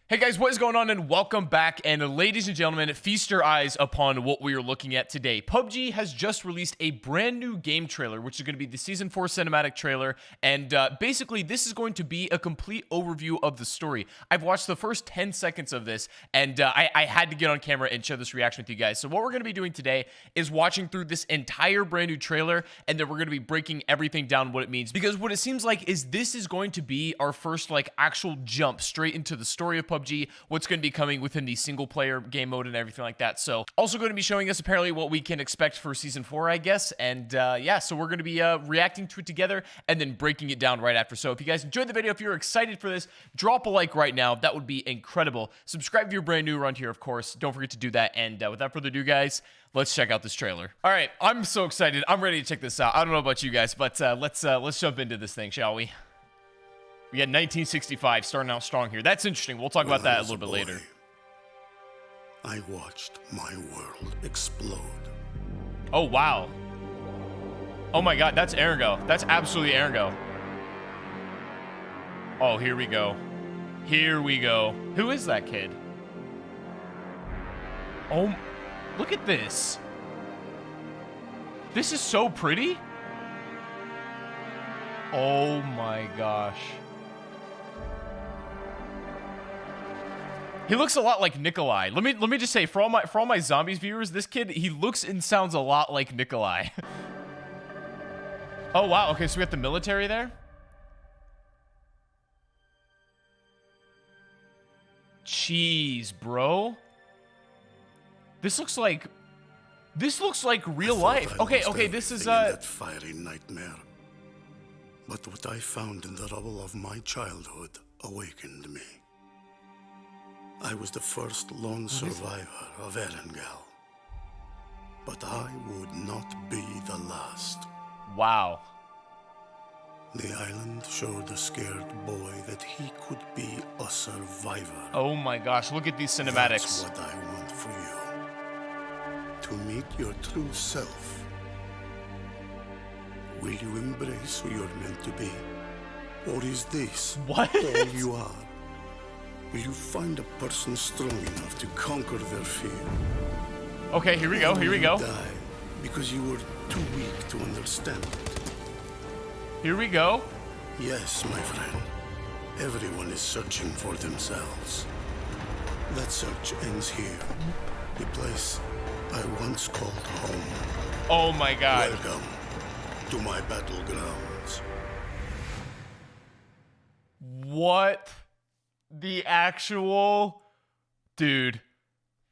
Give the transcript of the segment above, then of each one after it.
Hey guys, what is going on and welcome back, and ladies and gentlemen, feast your eyes upon what we are looking at today. PUBG has just released a brand new game trailer, which is going to be the Season 4 cinematic trailer, and basically this is going to be a complete overview of the story. I've watched the first 10 seconds of this, and I had to get on camera and share this reaction with you guys. So what we're going to be doing today is watching through this entire brand new trailer, and then we're going to be breaking everything down, what it means, because what it seems like is this is going to be our first actual jump straight into the story of PUBG, what's going to be coming within the single player game mode and everything like that. So also going to be showing us apparently what we can expect for season 4, I guess. And yeah, so we're going to be reacting to it together and then breaking it down right after. So if you guys enjoyed the video, if you're excited for this, drop a like right now. That would be incredible. Subscribe if you're brand new around here, of course. Don't forget to do that. And without further ado, guys, let's check out this trailer. All right, I'm so excited. I'm ready to check this out. I don't know about you guys, but let's jump into this thing, shall we? We had 1965 starting out strong here. That's interesting. We'll talk about that a little bit later. I watched my world explode. Oh, wow. Oh my god, that's Ergo. That's absolutely Ergo. Oh, here we go. Here we go. Who is that kid? Oh, look at this. This is so pretty. Oh my gosh. He looks a lot like Nikolai. Let me just say, for all my zombies viewers, this kid, he looks and sounds a lot like Nikolai. Oh wow, okay, so we got the military there. Jeez, bro. This looks like real life. Okay, this is that fiery nightmare. But what I found in the rubble of my childhood awakened me. I was the first lone survivor of Erengel, but I would not be the last. Wow. The island showed a scared boy that he could be a survivor. Oh my gosh, look at these cinematics. That's what I want for you. To meet your true self. Will you embrace who you're meant to be? Or is this what? all you are? Will you find a person strong enough to conquer their fear? Okay, here we go, here we go. Die because you were too weak to understand it. Here we go. Yes, my friend. Everyone is searching for themselves. That search ends here. The place I once called home. Oh my god. Welcome to my battlegrounds. What the actual dude?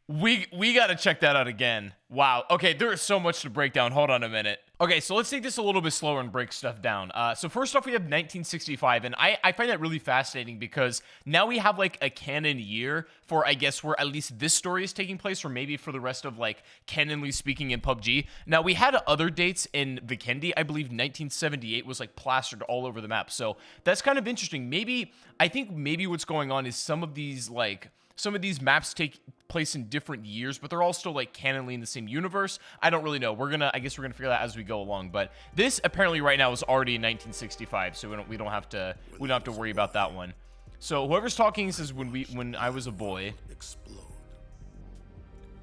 We gotta check that out again. Wow. Okay, there is so much to break down. Hold on a minute. Okay, so let's take this a little bit slower and break stuff down. So first off, we have 1965, and I find that really fascinating because now we have a canon year for, I guess, where at least this story is taking place, or maybe for the rest of canonly speaking in PUBG. Now we had other dates in Vikendi. I believe 1978 was plastered all over the map, so that's kind of interesting. I think maybe what's going on is some of these maps take place in different years, but they're all still canonly in the same universe. I don't really know. I guess we're gonna figure that out as we go along. But this apparently right now is already in 1965, so we don't have to worry about that one. So whoever's talking says when I was a boy. Explode.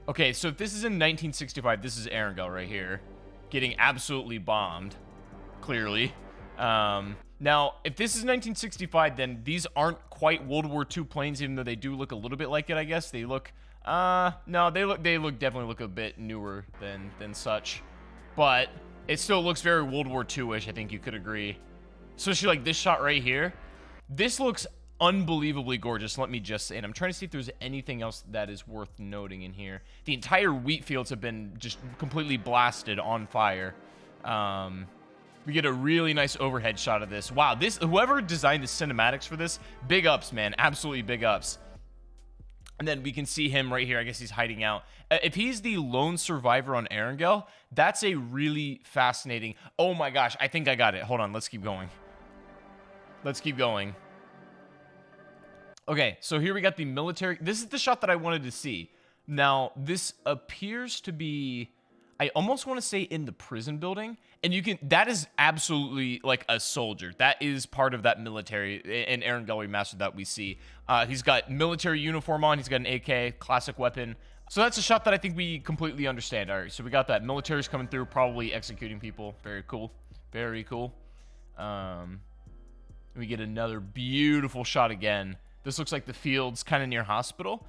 Okay, so if this is in 1965, this is Erengel right here, getting absolutely bombed, clearly. Now, if this is 1965, then these aren't quite World War II planes, even though they do look a little bit like it, I guess. They look, no, they definitely look a bit newer than such. But it still looks very World War II-ish, I think you could agree. Especially this shot right here. This looks unbelievably gorgeous, let me just say. And I'm trying to see if there's anything else that is worth noting in here. The entire wheat fields have been just completely blasted on fire. We get a really nice overhead shot of this. Wow, whoever designed the cinematics for this, big ups, man. Absolutely big ups. And then we can see him right here. I guess he's hiding out. If he's the lone survivor on Erengel, that's a really fascinating... Oh my gosh, I think I got it. Hold on, let's keep going. Let's keep going. Okay, so here we got the military... This is the shot that I wanted to see. Now, this appears to be... I almost want to say in the prison building. And you can, that is absolutely like a soldier. That is part of that military in Erangel Remastered that we see. He's got military uniform on. He's got an AK, classic weapon. So that's a shot that I think we completely understand. All right, so we got that. Military's coming through, probably executing people. Very cool. Very cool. We get another beautiful shot again. This looks like the field's kind of near hospital.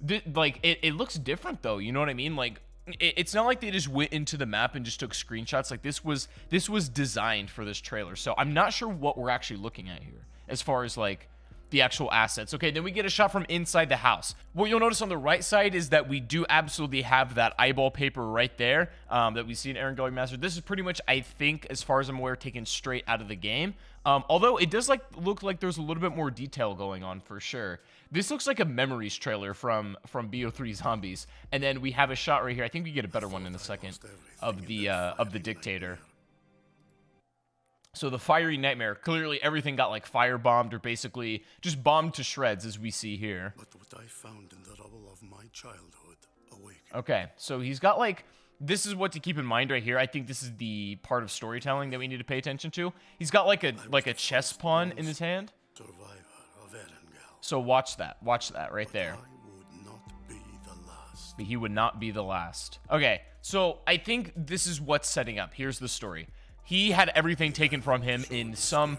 It looks different though. You know what I mean? Like it's not like they just went into the map and just took screenshots. Like this was designed for this trailer. So I'm not sure what we're actually looking at here as far as like the actual assets. Okay, then we get a shot from inside the house. What you'll notice on the right side is that we do absolutely have that eyeball paper right there that we see in Erangel Remastered. This is pretty much, I think, as far as I'm aware, taken straight out of the game. Although it does look like there's a little bit more detail going on for sure. This looks like a Memories trailer from BO3 Zombies. And then we have a shot right here. I think we get a better one in a second of the dictator. So the fiery nightmare, clearly everything got like firebombed or basically just bombed to shreds as we see here. But what I found in the rubble of my childhood awakened. Okay, so he's got like, this is what to keep in mind right here. I think this is the part of storytelling that we need to pay attention to. He's got like a chess pawn in his hand. Survivor of Erangel. So watch that right there. I would not be the last. He would not be the last. Okay, so I think this is what's setting up. Here's the story. He had everything taken from him in some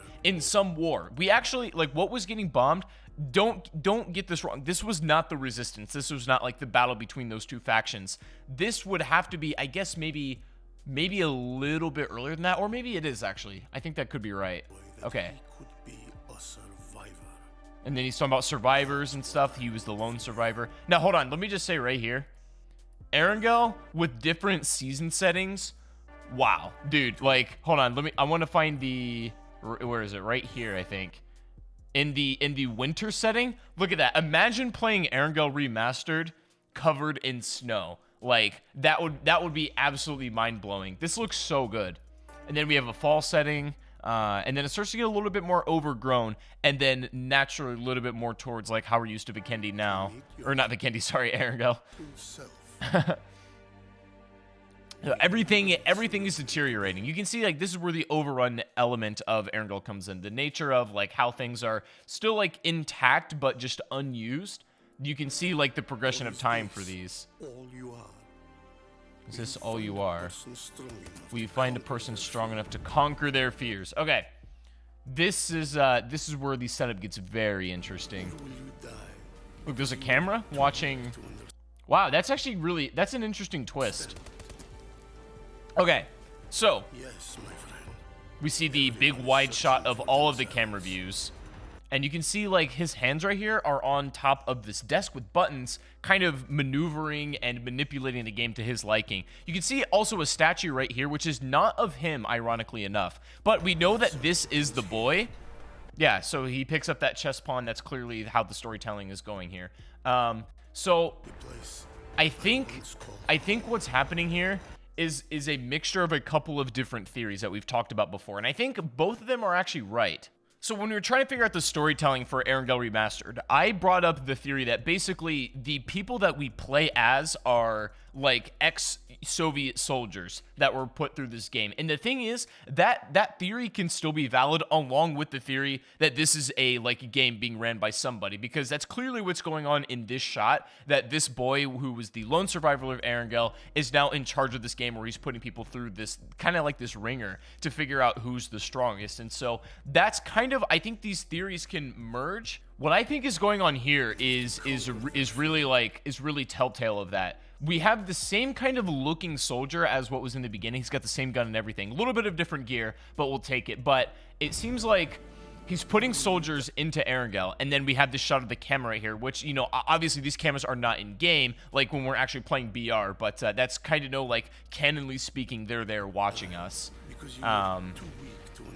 war. We actually, like, what was getting bombed, don't get this wrong. This was not the resistance. This was not like the battle between those two factions. This would have to be, I guess, maybe a little bit earlier than that, or maybe it is actually. I think that could be right. Okay. Could be a survivor. And then he's talking about survivors and stuff. He was the lone survivor. Now, hold on. Let me just say right here. Erangel with different season settings. Wow, dude, like, hold on, I want to find where is it? Right here, I think. In the winter setting, look at that. Imagine playing Erangel Remastered covered in snow. Like, that would be absolutely mind-blowing. This looks so good. And then we have a fall setting, and then it starts to get a little bit more overgrown, and then naturally a little bit more towards, like, how we're used to Vikendi now. Or not Vikendi, sorry, Erangel. Everything is deteriorating. You can see, like, this is where the overrun element of Erangel comes in. The nature of, like, how things are still, like, intact, but just unused. You can see, like, the progression of time for these. All you are. Is this all you are? Will you find a person strong enough to conquer their fears? Okay. This is where the setup gets very interesting. Look, there's a camera watching. Wow, that's actually that's an interesting twist. Okay, so Yes, my friend. we see the big wide shot of all of the camera views, and you can see like his hands right here are on top of this desk with buttons, kind of maneuvering and manipulating the game to his liking. You can see also a statue right here, which is not of him, ironically enough, but we know that this is the boy. Yeah, so he picks up that chess pawn. That's clearly how the storytelling is going here. So I think what's happening here is a mixture of a couple of different theories that we've talked about before, and I think both of them are actually right. So when we were trying to figure out the storytelling for Erangel Remastered, I brought up the theory that basically the people that we play as are like ex-Soviet soldiers that were put through this game. And the thing is that theory can still be valid along with the theory that this is a like game being ran by somebody, because that's clearly what's going on in this shot, that this boy who was the lone survivor of Erangel is now in charge of this game, where he's putting people through this kind of like this ringer to figure out who's the strongest. And so that's kind of, I think these theories can merge. What I think is going on here is really telltale of that. We have the same kind of looking soldier as what was in the beginning. He's got the same gun and everything. A little bit of different gear, but we'll take it. But it seems like he's putting soldiers into Erangel, and then we have this shot of the camera right here, which, you know, obviously these cameras are not in game, like when we're actually playing BR, but that's kind of like, canonly speaking, they're there watching us.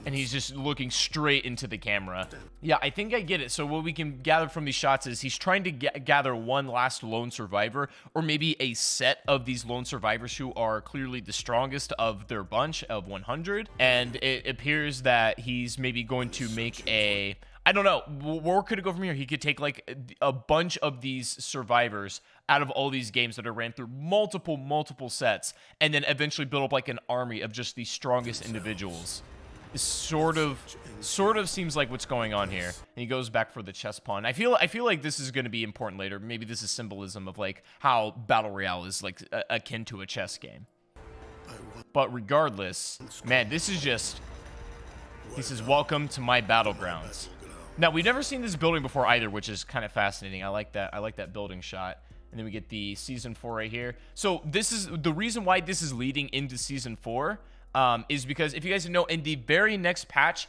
And he's just looking straight into the camera. Yeah, I think I get it. So what we can gather from these shots is he's trying to gather one last lone survivor, or maybe a set of these lone survivors who are clearly the strongest of their bunch of 100. And it appears that he's maybe going to make a I don't know. Where could it go from here? He could take like a bunch of these survivors out of all these games that are ran through multiple sets, and then eventually build up like an army of just the strongest individuals. It sort of seems like what's going on here. And he goes back for the chess pawn. I feel like this is going to be important later. Maybe this is symbolism of like how Battle Royale is like akin to a chess game. But regardless, man, this is just... He says, welcome to my battlegrounds. Now, we've never seen this building before either, which is kind of fascinating. I like that. I like that building shot. And then we get the Season 4 right here. So this is the reason why this is leading into Season 4 is because if you guys know, in the very next patch,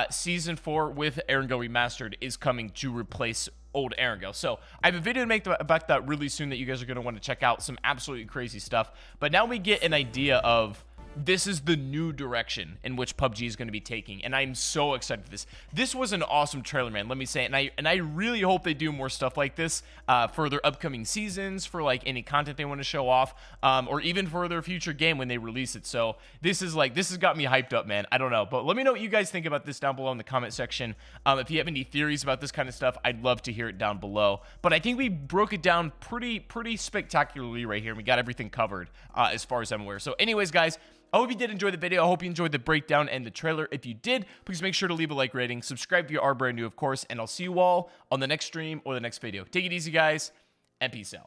Season 4 with Erangel Remastered is coming to replace old Erangel. So I have a video to make about that really soon that you guys are going to want to check out. Some absolutely crazy stuff. But now we get an idea of... This is the new direction in which PUBG is going to be taking, and I'm so excited for this. This was an awesome trailer, man. Let me say it, and I really hope they do more stuff like this for their upcoming seasons, for like any content they want to show off, or even for their future game when they release it. So this has got me hyped up, man. I don't know, but let me know what you guys think about this down below in the comment section. If you have any theories about this kind of stuff, I'd love to hear it down below. But I think we broke it down pretty spectacularly right here. We got everything covered as far as I'm aware. So, anyways, guys. I hope you did enjoy the video. I hope you enjoyed the breakdown and the trailer. If you did, please make sure to leave a like rating. Subscribe if you are brand new, of course. And I'll see you all on the next stream or the next video. Take it easy, guys, and peace out.